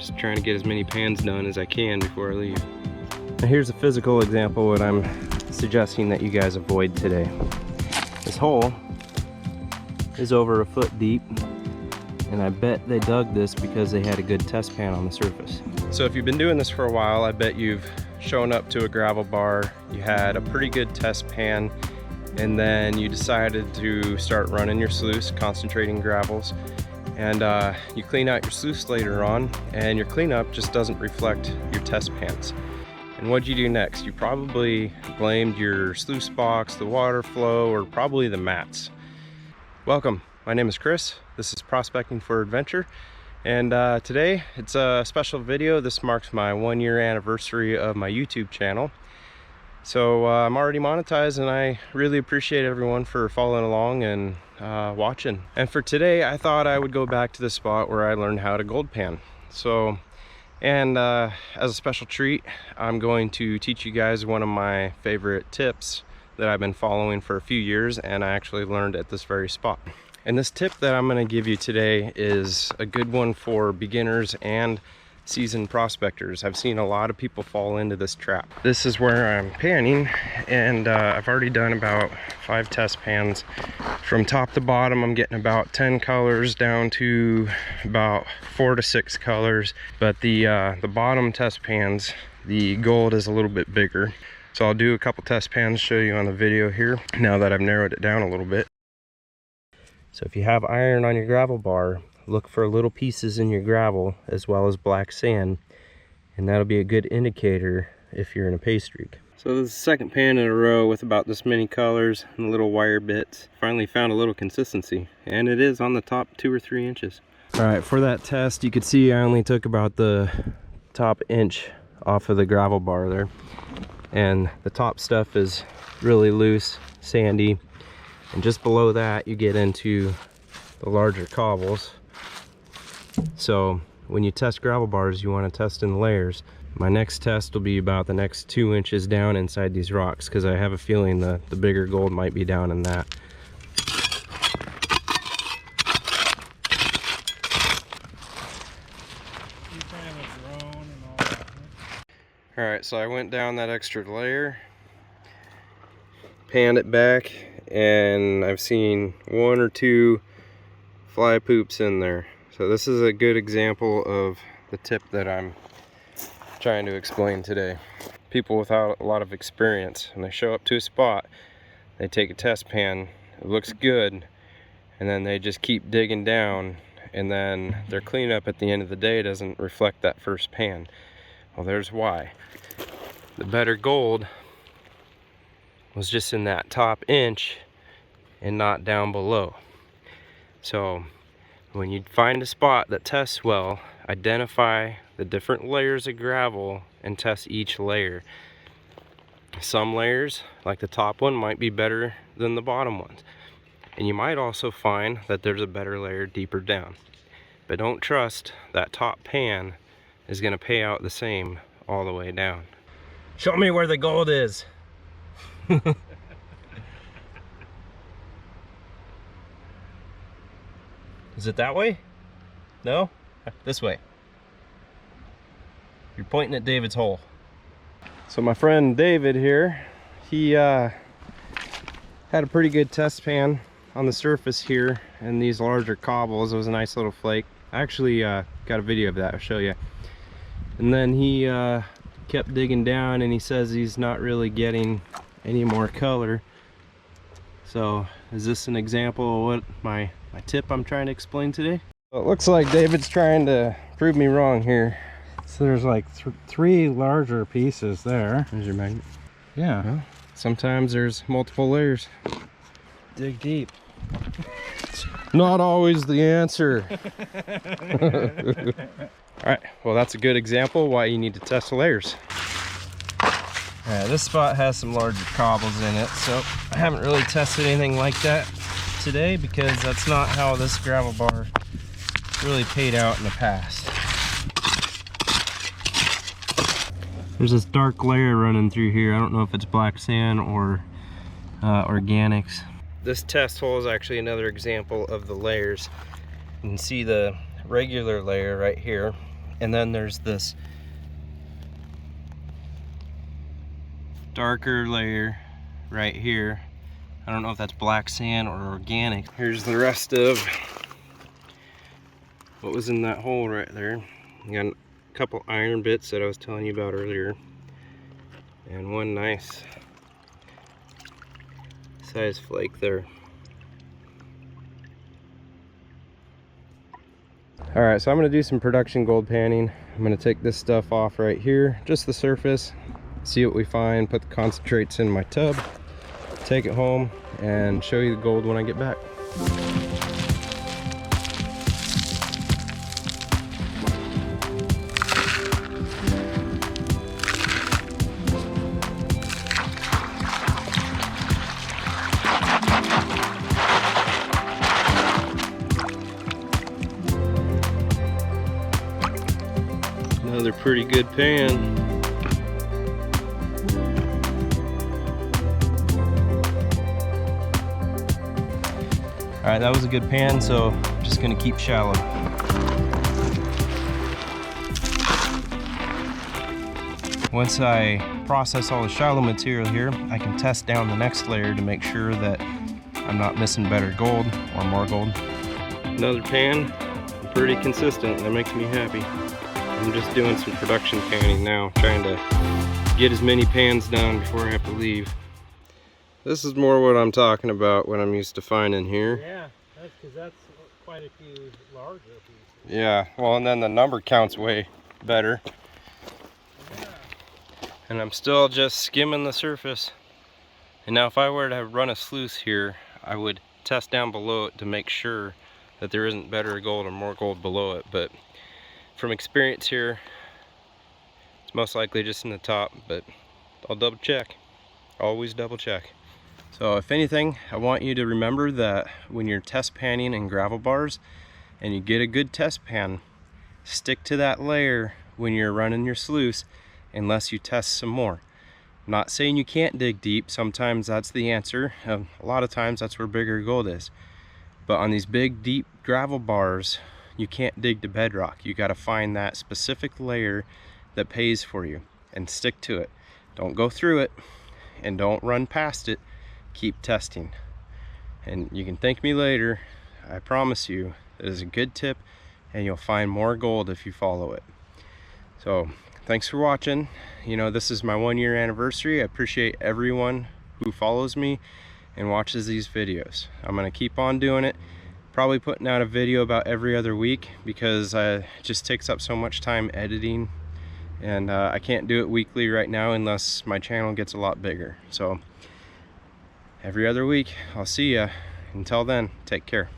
Just trying to get as many pans done as I can before I leave. Now here's a physical example of what I'm suggesting that you guys avoid today. This hole is over a foot deep, and I bet they dug this because they had a good test pan on the surface. So if you've been doing this for a while, I bet you've shown up to a gravel bar, you had a pretty good test pan, and then you decided to start running your sluice, concentrating gravels, and you clean out your sluice later on, and your cleanup just doesn't reflect your test pans. And what'd you do next? You probably blamed your sluice box, the water flow, or probably the mats. Welcome, my name is Chris. This is Prospecting for Adventure, and today it's a special video. This marks my 1-year anniversary of my YouTube channel. So I'm already monetized, and I really appreciate everyone for following along and watching. And for today, I thought I would go back to the spot where I learned how to gold pan. So, and as a special treat, I'm going to teach you guys one of my favorite tips that I've been following for a few years, and I actually learned at this very spot. And this tip that I'm going to give you today is a good one for beginners and seasoned prospectors. I've seen a lot of people fall into this trap. This is where I'm panning, and I've already done about 5 test pans. From top to bottom, I'm getting about 10 colors down to about 4 to 6 colors. But the bottom test pans, the gold is a little bit bigger. So I'll do a couple test pans, show you on the video here, now that I've narrowed it down a little bit. So if you have iron on your gravel bar, look for little pieces in your gravel as well as black sand, and that'll be a good indicator if you're in a pay streak. So this is the second pan in a row with about this many colors and little wire bits. Finally found a little consistency, and it is on the top 2 or 3 inches. All right, for that test, you could see I only took about the top inch off of the gravel bar there, and the top stuff is really loose, sandy, and just below that you get into the larger cobbles. So when you test gravel bars, you want to test in layers. My next test will be about the next 2 inches down inside these rocks, because I have a feeling the bigger gold might be down in that. Alright, so I went down that extra layer, panned it back, and I've seen 1 or 2 fly poops in there. So this is a good example of the tip that I'm trying to explain today. People without a lot of experience, when they show up to a spot, they take a test pan, it looks good, and then they just keep digging down, and then their cleanup at the end of the day doesn't reflect that first pan. Well, there's why. The better gold was just in that top inch and not down below. So when you find a spot that tests well, identify the different layers of gravel and test each layer. Some layers, like the top one, might be better than the bottom ones. And you might also find that there's a better layer deeper down. But don't trust that top pan is going to pay out the same all the way down. Show me where the gold is. Is it that way? No? This way. You're pointing at David's hole. So my friend David here, he had a pretty good test pan on the surface here, and these larger cobbles. It was a nice little flake. I actually got a video of that, I'll show you. And then he kept digging down, and he says he's not really getting any more color. So is this an example of what my tip I'm trying to explain today? Well, it looks like David's trying to prove me wrong here. So there's like 3 larger pieces there. There's your magnet. Yeah. Well, sometimes there's multiple layers. Dig deep. Not always the answer. Alright, well that's a good example why you need to test the layers. Alright, this spot has some larger cobbles in it, so I haven't really tested anything like that today, because that's not how this gravel bar really paid out in the past. There's this dark layer running through here. I don't know if it's black sand or organics. This test hole is actually another example of the layers. You can see the regular layer right here, And then there's this darker layer right here. I don't know if that's black sand or organic. Here's the rest of what was in that hole right there. You got a couple iron bits that I was telling you about earlier, and one nice size flake there. Alright, so I'm going to do some production gold panning. I'm going to take this stuff off right here, just the surface, see what we find, put the concentrates in my tub, take it home, and show you the gold when I get back. Another pretty good pan. Alright, that was a good pan, so I'm just gonna keep shallow. Once I process all the shallow material here, I can test down the next layer to make sure that I'm not missing better gold or more gold. Another pan, pretty consistent, that makes me happy. I'm just doing some production panning now, trying to get as many pans done before I have to leave. This is more what I'm talking about, what I'm used to finding here. Yeah, that's because that's quite a few larger pieces. Yeah, well, and then the number count's way better. Yeah. And I'm still just skimming the surface. And now if I were to run a sluice here, I would test down below it to make sure that there isn't better gold or more gold below it. But from experience here, it's most likely just in the top, but I'll double check. Always double check. So if anything, I want you to remember that when you're test panning in gravel bars and you get a good test pan, stick to that layer when you're running your sluice unless you test some more. I'm not saying you can't dig deep. Sometimes that's the answer. A lot of times that's where bigger gold is. But on these big deep gravel bars, you can't dig to bedrock. You got to find that specific layer that pays for you and stick to it. Don't go through it and don't run past it. Keep testing. And you can thank me later. I promise you, it is a good tip and you'll find more gold if you follow it. So thanks for watching. You know, this is my 1-year anniversary. I appreciate everyone who follows me and watches these videos. I'm gonna keep on doing it. Probably putting out a video about every other week because it just takes up so much time editing, and I can't do it weekly right now unless my channel gets a lot bigger. So every other week, I'll see ya. Until then, take care.